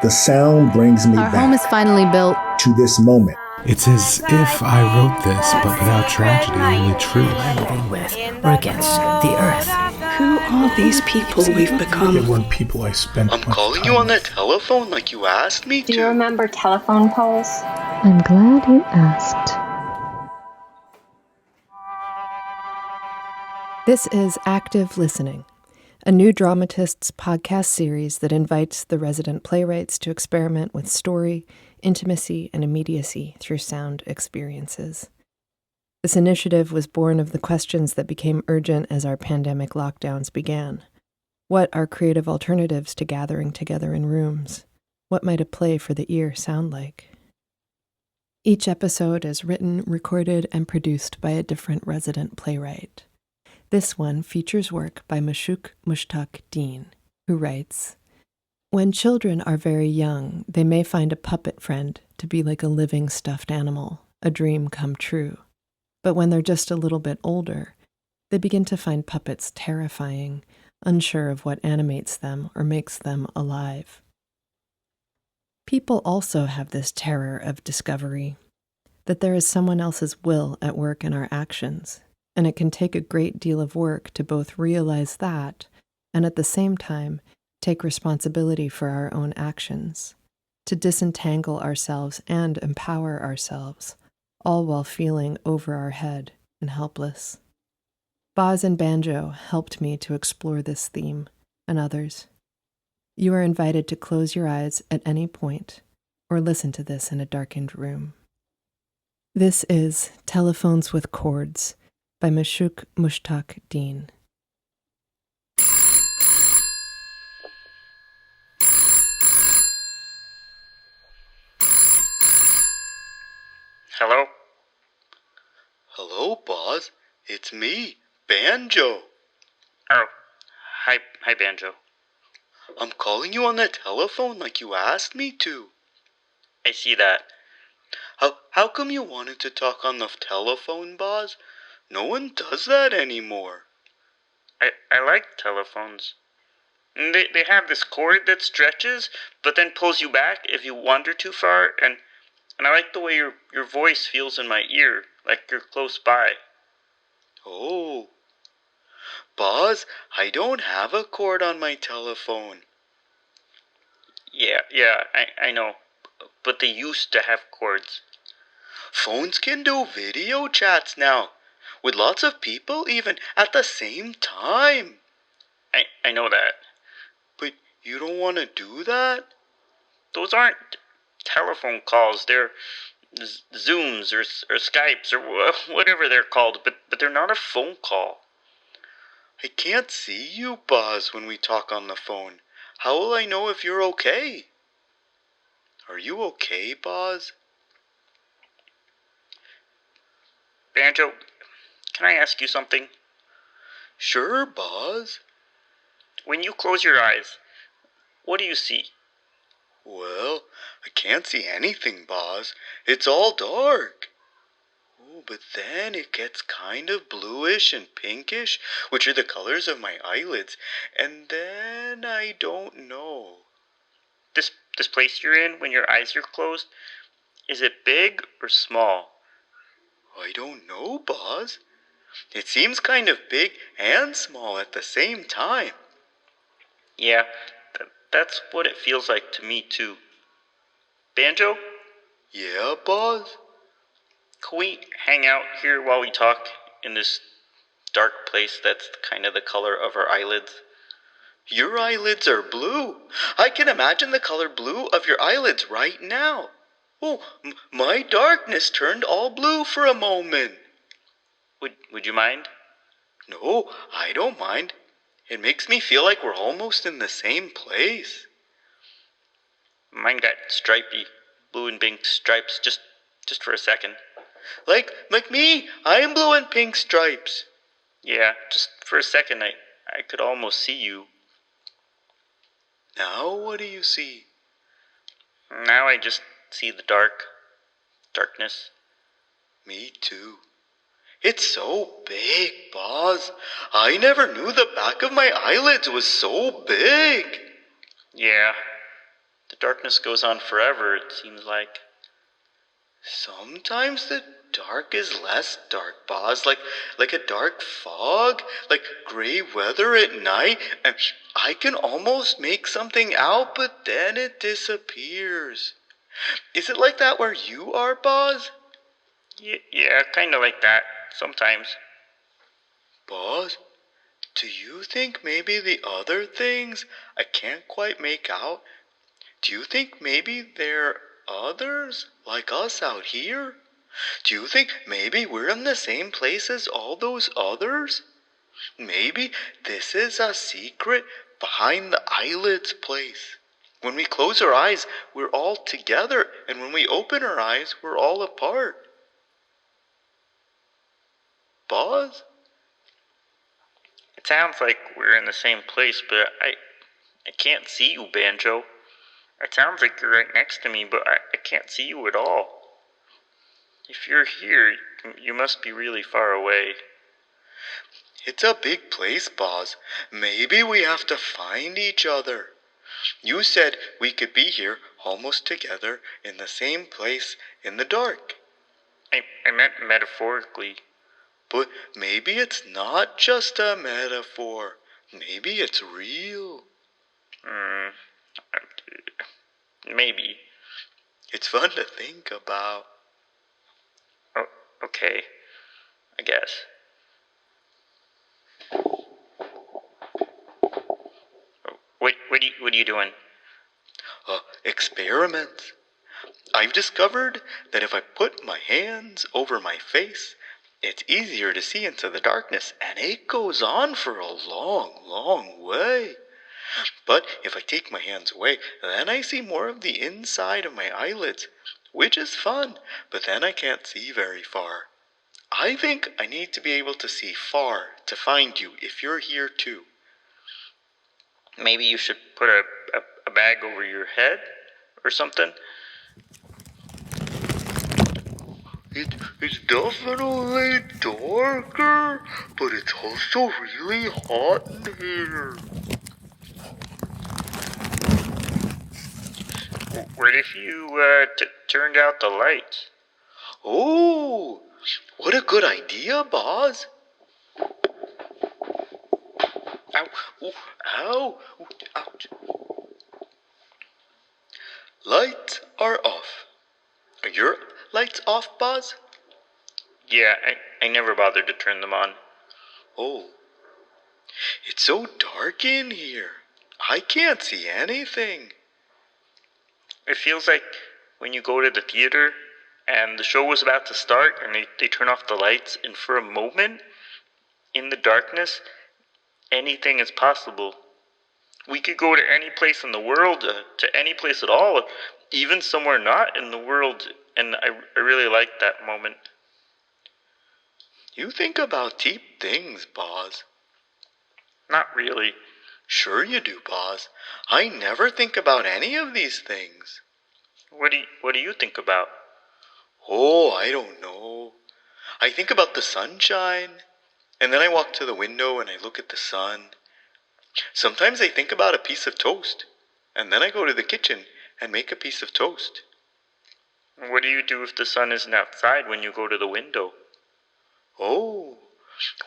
The sound brings me Our back home is finally built. to this moment. It's as if I wrote this, but without tragedy, only truth. Living with or against the earth. Who are these people we've become? They weren't people I spent I'm much calling time you on the with. telephone like you asked me to. Do you remember telephone poles? I'm glad you asked. This is Active Listening, a New Dramatists podcast series that invites the resident playwrights to experiment with story, intimacy, and immediacy through sound experiences. This initiative was born of the questions that became urgent as our pandemic lockdowns began. What are creative alternatives to gathering together in rooms? What might a play for the ear sound like? Each episode is written, recorded, and produced by a different resident playwright. This one features work by Mashouk Mushtaq Dean, who writes, "When children are very young, they may find a puppet friend to be like a living stuffed animal, a dream come true. But when they're just a little bit older, they begin to find puppets terrifying, unsure of what animates them or makes them alive." People also have this terror of discovery, that there is someone else's will at work in our actions, and it can take a great deal of work to both realize that and at the same time take responsibility for our own actions, to disentangle ourselves and empower ourselves, all while feeling over our head and helpless. Boz and Banjo helped me to explore this theme, and others. You are invited to close your eyes at any point or listen to this in a darkened room. This is Telephones with Chords by Mashouk Mushtaq Dean. Hello? Hello, Boz. It's me, Banjo. Oh, hi Banjo. I'm calling you on the telephone like you asked me to. I see that. How come you wanted to talk on the telephone, Boz? No one does that anymore. I like telephones. They have this cord that stretches, but then pulls you back if you wander too far, and I like the way your voice feels in my ear, like you're close by. Oh. Boz, I don't have a cord on my telephone. Yeah, I know. But they used to have cords. Phones can do video chats now, with lots of people even at the same time. I know that. But you don't want to do that? Those aren't telephone calls. They're Zooms or Skypes or whatever they're called, but they're not a phone call. I can't see you, Boz, when we talk on the phone. How will I know if you're okay? Are you okay, Boz? Banjo, can I ask you something? Sure, Boz. When you close your eyes, what do you see? Well, I can't see anything, Boz. It's all dark. Oh, but then it gets kind of bluish and pinkish, which are the colors of my eyelids. And then I don't know. This place you're in when your eyes are closed, is it big or small? I don't know, Boz. It seems kind of big and small at the same time. Yeah, that's what it feels like to me, too. Banjo? Yeah, Boz? Can we hang out here while we talk in this dark place that's kind of the color of our eyelids? Your eyelids are blue. I can imagine the color blue of your eyelids right now. Oh, my darkness turned all blue for a moment. Would you mind? No, I don't mind. It makes me feel like we're almost in the same place. Mine got stripy, blue and pink stripes, just for a second. Like me, I'm blue and pink stripes. Yeah, just for a second I could almost see you. Now what do you see? Now I just see the darkness. Me too. It's so big, Boz. I never knew the back of my eyelids was so big. Yeah, The darkness goes on forever, it seems like. Sometimes the dark is less dark, Boz, like a dark fog, like gray weather at night, and I can almost make something out, but then it disappears. Is it like that where you are, Boz? Yeah, kind of like that, sometimes. Boz, do you think maybe the other things I can't quite make out, do you think maybe they're others like us out here? Do you think maybe we're in the same place as all those others? Maybe this is a secret behind the eyelids place. When we close our eyes, we're all together, and when we open our eyes, we're all apart. Boz? It sounds like we're in the same place, but I can't see you, Banjo. It sounds like you're right next to me, but I can't see you at all. If you're here, you must be really far away. It's a big place, Boz. Maybe we have to find each other. You said we could be here almost together in the same place in the dark. I meant metaphorically. But maybe it's not just a metaphor. Maybe it's real. Maybe. It's fun to think about. Oh, okay. I guess. What are you doing? Experiments. I've discovered that if I put my hands over my face, it's easier to see into the darkness, and it goes on for a long, long way. But if I take my hands away, then I see more of the inside of my eyelids, which is fun, but then I can't see very far. I think I need to be able to see far to find you if you're here too. Maybe you should put a bag over your head or something? It's definitely darker, but it's also really hot in here. What if you turned out the lights? Oh, what a good idea, Boz. Ow, ooh, ow, ooh, ouch. Lights are off. Are your lights off, Boz? Yeah, I never bothered to turn them on. Oh, it's so dark in here. I can't see anything. It feels like when you go to the theater and the show was about to start and they turn off the lights, and for a moment, in the darkness, anything is possible. We could go to any place in the world, to any place at all, even somewhere not in the world, and I really like that moment. You think about deep things, Boz. Not really. Sure you do, Boz. I never think about any of these things. What do you think about? Oh, I don't know. I think about the sunshine, and then I walk to the window and I look at the sun. Sometimes I think about a piece of toast, and then I go to the kitchen and make a piece of toast. What do you do if the sun isn't outside when you go to the window? Oh,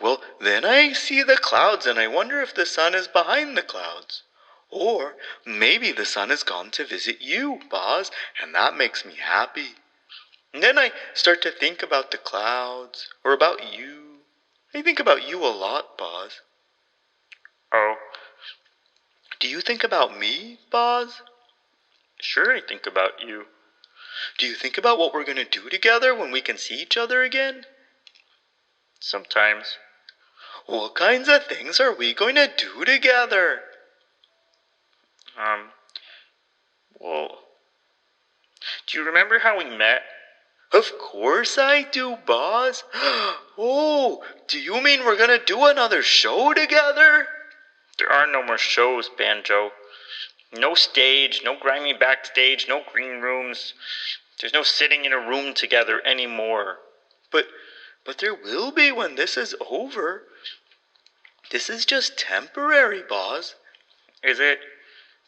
well, then I see the clouds and I wonder if the sun is behind the clouds. Or maybe the sun has gone to visit you, Boz, and that makes me happy. And then I start to think about the clouds, or about you. I think about you a lot, Boz. Oh. Do you think about me, Boz? Sure, I think about you. Do you think about what we're going to do together when we can see each other again? Sometimes. What kinds of things are we going to do together? Well, do you remember how we met? Of course I do, Boz. Oh, do you mean we're going to do another show together? There are no more shows, Banjo. No stage, no grimy backstage, no green rooms. There's no sitting in a room together anymore. But there will be when this is over. This is just temporary, Boz. Is it?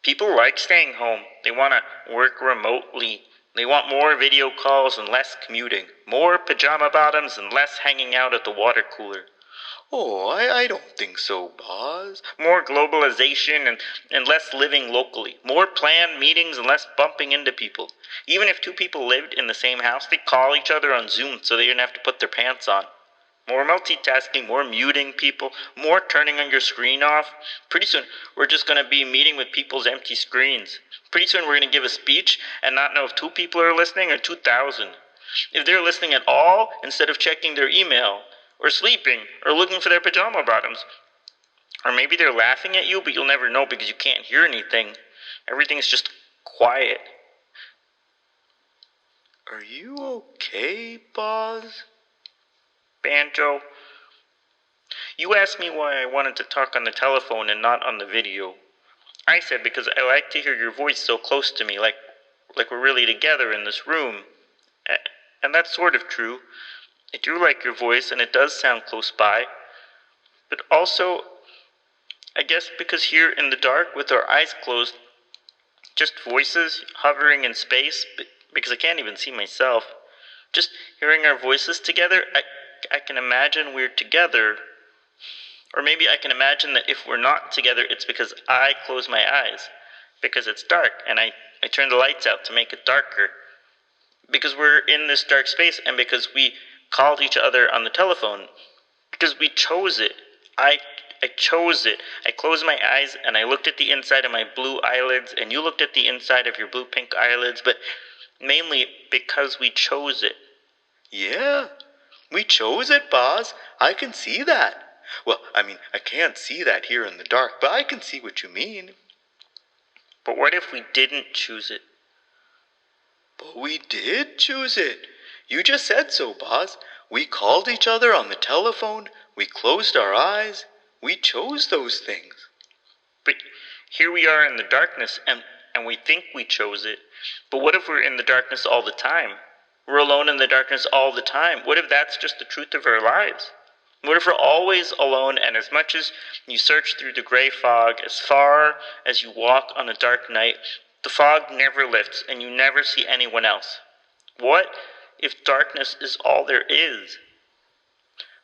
People like staying home. They want to work remotely. They want more video calls and less commuting. More pajama bottoms and less hanging out at the water cooler. Oh, I don't think so, boss. More globalization and less living locally. More planned meetings and less bumping into people. Even if two people lived in the same house, they'd call each other on Zoom so they didn't have to put their pants on. More multitasking, more muting people, more turning on your screen off. Pretty soon, we're just going to be meeting with people's empty screens. Pretty soon, we're going to give a speech and not know if 2 people are listening or 2,000. If they're listening at all, instead of checking their email, or sleeping, or looking for their pajama bottoms. Or maybe they're laughing at you, but you'll never know because you can't hear anything. Everything's just quiet. Are you okay, boss? Banjo, you asked me why I wanted to talk on the telephone and not on the video. I said because I like to hear your voice so close to me, like we're really together in this room. And that's sort of true. I do like your voice, and it does sound close by. But also, I guess because here in the dark with our eyes closed, just voices hovering in space, because I can't even see myself, just hearing our voices together, I can imagine we're together. Or maybe I can imagine that if we're not together, it's because I close my eyes, because it's dark, and I turn the lights out to make it darker. Because we're in this dark space, and because we called each other on the telephone, because we chose it. I chose it. I closed my eyes and I looked at the inside of my blue eyelids, and you looked at the inside of your blue-pink eyelids, but mainly because we chose it. Yeah, we chose it, boss. I can see that. Well, I mean, I can't see that here in the dark, but I can see what you mean. But what if we didn't choose it? But we did choose it. You just said so, boss. We called each other on the telephone. We closed our eyes. We chose those things. But here we are in the darkness, and we think we chose it. But what if we're in the darkness all the time? We're alone in the darkness all the time. What if that's just the truth of our lives? What if we're always alone, and as much as you search through the gray fog, as far as you walk on a dark night, the fog never lifts, and you never see anyone else? What if darkness is all there is?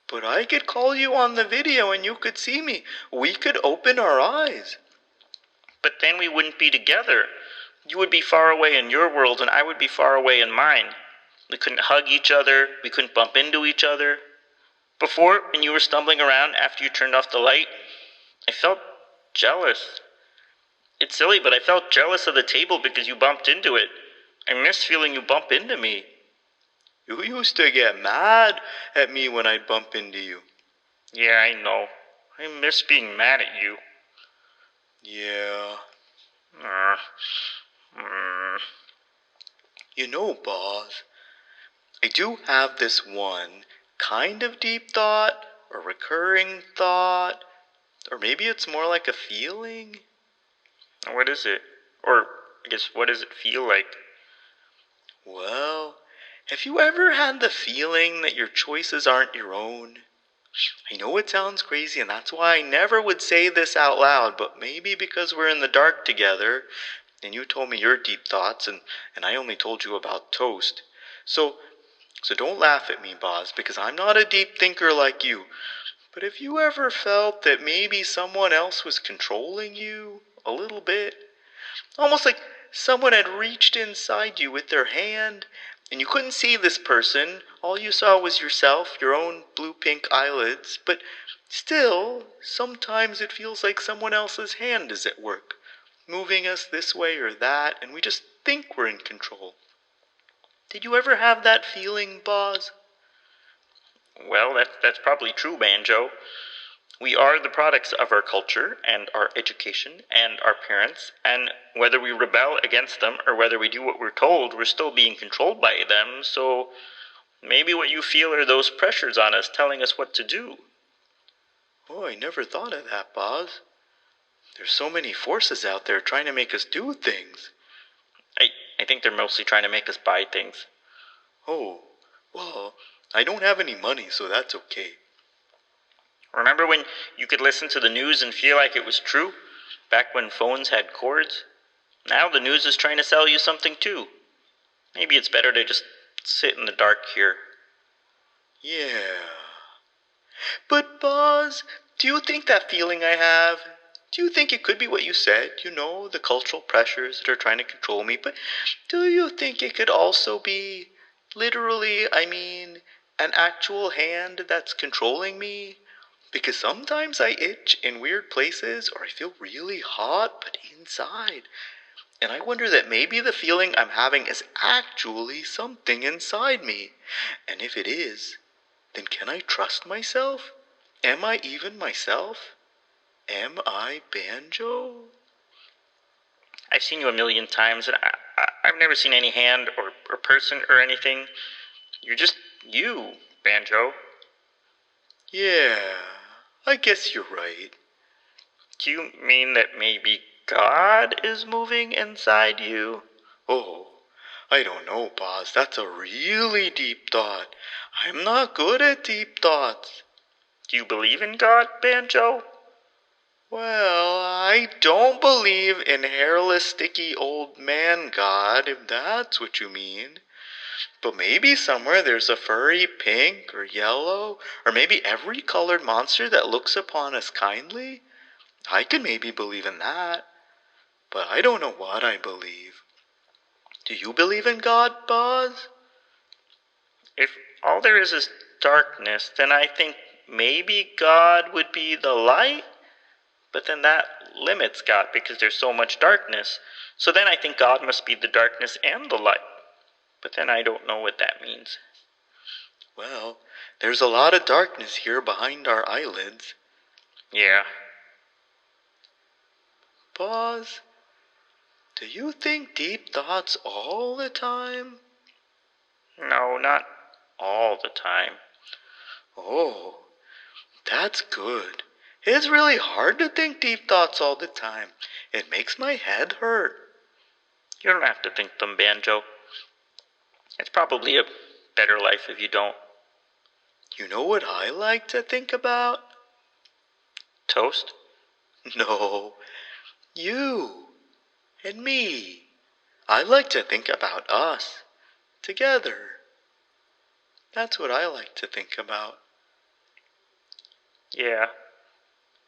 But I could call you on the video and you could see me. We could open our eyes. But then we wouldn't be together. You would be far away in your world and I would be far away in mine. We couldn't hug each other. We couldn't bump into each other. Before, when you were stumbling around after you turned off the light, I felt jealous. It's silly, but I felt jealous of the table because you bumped into it. I miss feeling you bump into me. You used to get mad at me when I'd bump into you. Yeah, I know. I miss being mad at you. Yeah. You know, boss, I do have this one kind of deep thought, or recurring thought, or maybe it's more like a feeling. What is it? Or, I guess, what does it feel like? Well, have you ever had the feeling that your choices aren't your own? I know it sounds crazy, and that's why I never would say this out loud, but maybe because we're in the dark together, and you told me your deep thoughts, and I only told you about toast. So don't laugh at me, boss, because I'm not a deep thinker like you. But have you ever felt that maybe someone else was controlling you a little bit? Almost like someone had reached inside you with their hand, and you couldn't see this person. All you saw was yourself, your own blue-pink eyelids. But still, sometimes it feels like someone else's hand is at work, moving us this way or that, and we just think we're in control. Did you ever have that feeling, boss? Well, that's probably true, Banjo. We are the products of our culture and our education and our parents, and whether we rebel against them or whether we do what we're told, we're still being controlled by them, so maybe what you feel are those pressures on us telling us what to do. Oh, I never thought of that, boss. There's so many forces out there trying to make us do things. I think they're mostly trying to make us buy things. Oh, well, I don't have any money, so that's okay. Remember when you could listen to the news and feel like it was true? back when phones had cords. Now the news is trying to sell you something too. Maybe it's better to just sit in the dark here. Yeah. But, Boz, do you think that feeling I have, do you think it could be what you said? You know, the cultural pressures that are trying to control me. But do you think it could also be, literally, an actual hand that's controlling me? Because sometimes I itch in weird places, or I feel really hot, but inside. And I wonder that maybe the feeling I'm having is actually something inside me. And if it is, then can I trust myself? Am I even myself? Am I Banjo? I've seen you a million times, and I've never seen any hand or person or anything. You're just you, Banjo. Yeah, I guess you're right. Do you mean that maybe God is moving inside you? Oh, I don't know, Boz. That's a really deep thought. I'm not good at deep thoughts. Do you believe in God, Banjo? Well, I don't believe in hairless, sticky old man God, if that's what you mean. But maybe somewhere there's a furry pink or yellow, or maybe every colored monster that looks upon us kindly. I could maybe believe in that. But I don't know what I believe. Do you believe in God, Boz? If all there is darkness, then I think maybe God would be the light. But then that limits God because there's so much darkness. So then I think God must be the darkness and the light. But then I don't know what that means. Well, there's a lot of darkness here behind our eyelids. Yeah. Boz, do you think deep thoughts all the time? No, not all the time. Oh, that's good. It's really hard to think deep thoughts all the time. It makes my head hurt. You don't have to think them, Banjo. It's probably a better life if you don't. You know what I like to think about? Toast? No, you and me. I like to think about us together. That's what I like to think about. Yeah.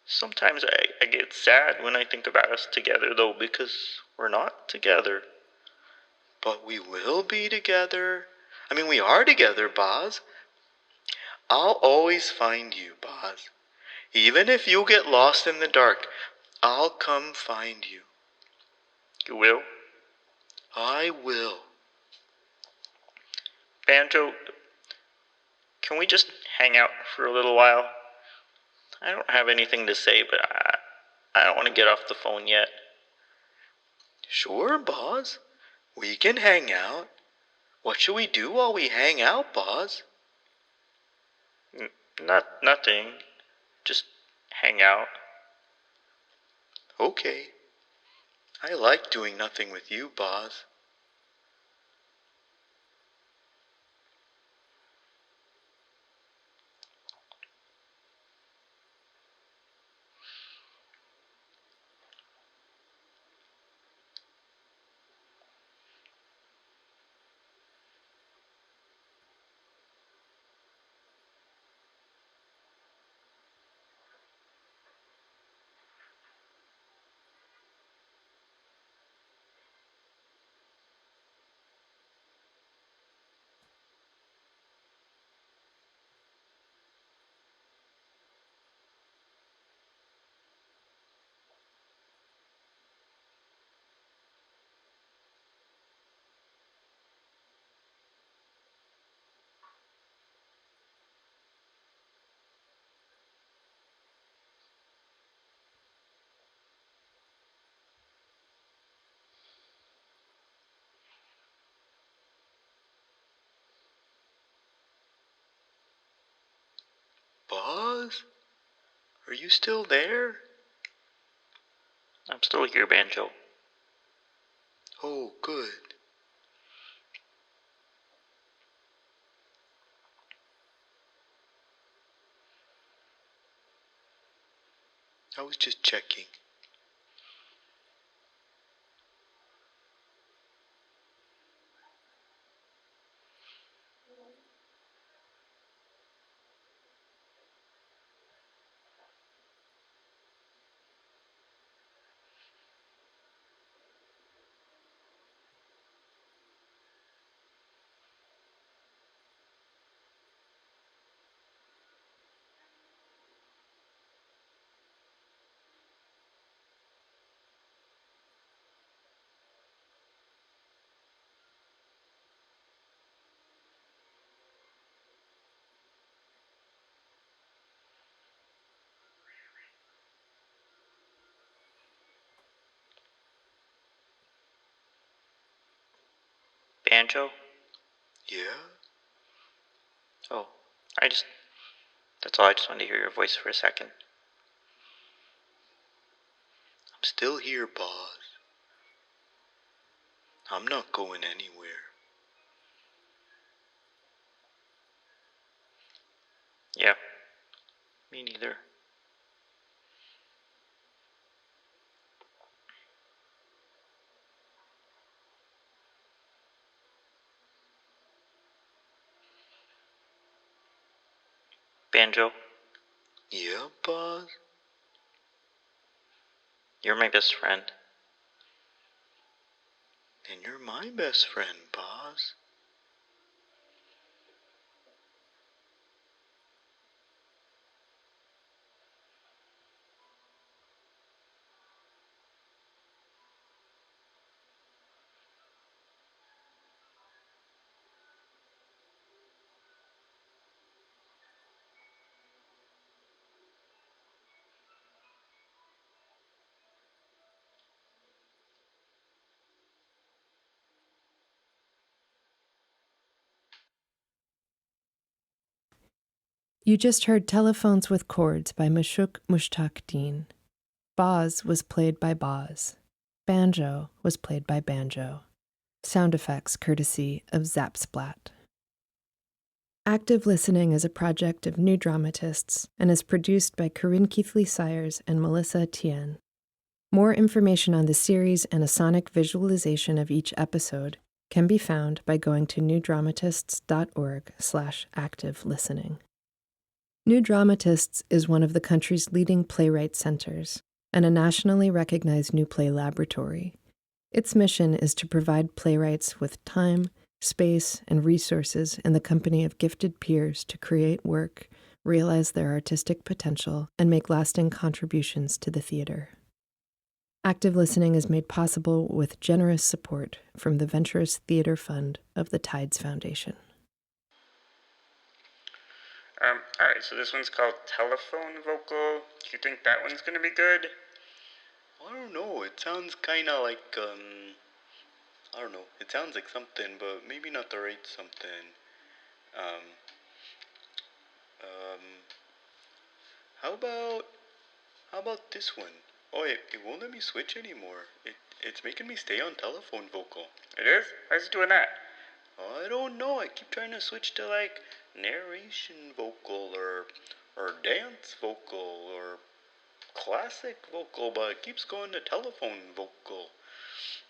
Sometimes I get sad when I think about us together, though, because we're not together. But we will be together. We are together, Boz. I'll always find you, Boz. Even if you get lost in the dark, I'll come find you. You will? I will. Banjo, can we just hang out for a little while? I don't have anything to say, but I don't want to get off the phone yet. Sure, Boz. We can hang out. What should we do while we hang out, Boz? Nothing. Just hang out. Okay. I like doing nothing with you, Boz. Boz? Are you still there? I'm still here, Banjo. Oh, good. I was just checking. Banjo? Yeah? Oh, that's all. I just wanted to hear your voice for a second. I'm still here, boss. I'm not going anywhere. Yeah, me neither. Banjo, Yeah, boss? you're my best friend. And you're my best friend, boss. You just heard Telephones with Chords by Mashuk Mushtaq Din. Boz was played by Boz. Banjo was played by Banjo. Sound effects courtesy of Zapsplat. Active Listening is a project of New Dramatists and is produced by Corinne Keithley Sires and Melissa Tien. More information on the series and a sonic visualization of each episode can be found by going to newdramatists.org/active listening. New Dramatists is one of the country's leading playwright centers and a nationally recognized new play laboratory. Its mission is to provide playwrights with time, space, and resources in the company of gifted peers to create work, realize their artistic potential, and make lasting contributions to the theater. Active Listening is made possible with generous support from the Venturous Theater Fund of the Tides Foundation. Alright, so this one's called Telephone Vocal. Do you think that one's gonna be good? I don't know. It sounds kind of like, I don't know. It sounds like something, but maybe not the right something. Um, how about this one? Oh, it won't let me switch anymore. It's making me stay on telephone vocal. It is? Why is it doing that? I don't know. I keep trying to switch to like narration vocal or dance vocal or classic vocal, but it keeps going to telephone vocal.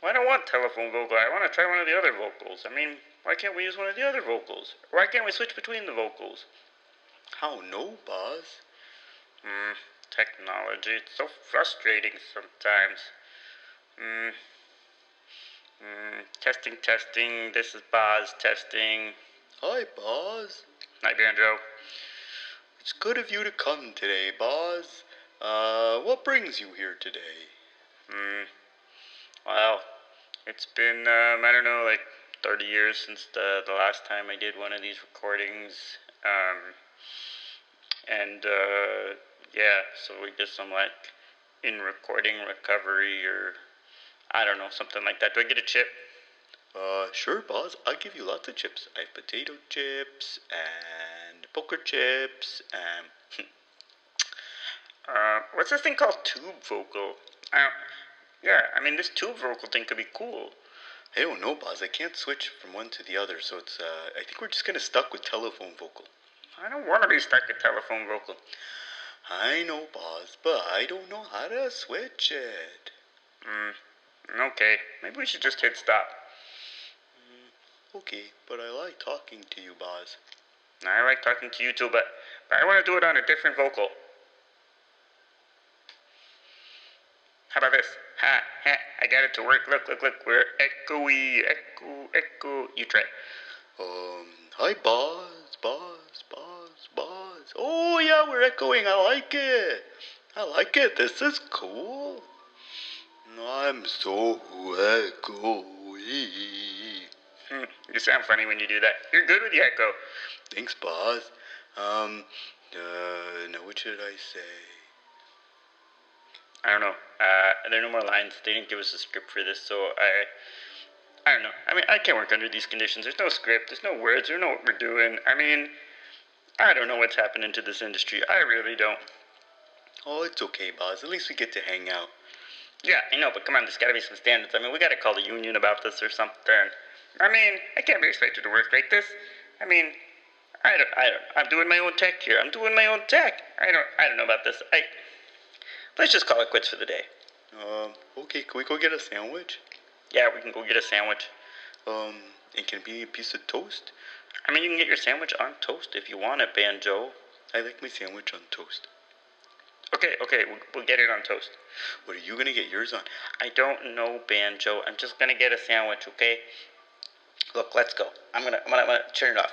Well, I don't want telephone vocal. I want to try one of the other vocals. I mean, why can't we use one of the other vocals? Why can't we switch between the vocals? How no, boss? Technology. It's so frustrating sometimes. Testing. This is Boz testing. Hi, boss. Hi, Banjo. It's good of you to come today, boss. What brings you here today? Well, it's been, I don't know, like 30 years since the last time I did one of these recordings. Yeah, so we did some, like, in-recording recovery or, I don't know, something like that. Do I get a chip? Sure, boss. I'll give you lots of chips. I have potato chips and poker chips and... What's this thing called tube vocal? This tube vocal thing could be cool. I don't know, boss. I can't switch from one to the other, so it's, I think we're just kind of stuck with telephone vocal. I don't want to be stuck with telephone vocal. I know, boss, but I don't know how to switch it. Okay. Maybe we should just hit stop. Okay, but I like talking to you, boss. I like talking to you too, but I want to do it on a different vocal. How about this? Ha, I got it to work. Look, we're echoey, echo. You try. Hi, boss. Oh, yeah, we're echoing. I like it. This is cool. I'm so echoey. You sound funny when you do that. You're good with the echo. Thanks, boss. Now what should I say? I don't know. There are no more lines. They didn't give us a script for this, so I don't know. I mean, I can't work under these conditions. There's no script, there's no words, we don't know what we're doing. I mean, I don't know what's happening to this industry. I really don't. Oh, it's okay, boss. At least we get to hang out. Yeah, I know, but come on, there's gotta be some standards. I mean, we gotta call the union about this or something. I mean, I can't be expected to work like this. I mean, I don't, I'm doing my own tech here. I'm doing my own tech. I don't know about this. Let's just call it quits for the day. Okay, can we go get a sandwich? Yeah, we can go get a sandwich. And can it be a piece of toast? I mean, you can get your sandwich on toast if you want it, Banjo. I like my sandwich on toast. Okay, we'll get it on toast. What are you gonna get yours on? I don't know, Banjo. I'm just gonna get a sandwich, okay? Look, let's go. I'm gonna turn it off.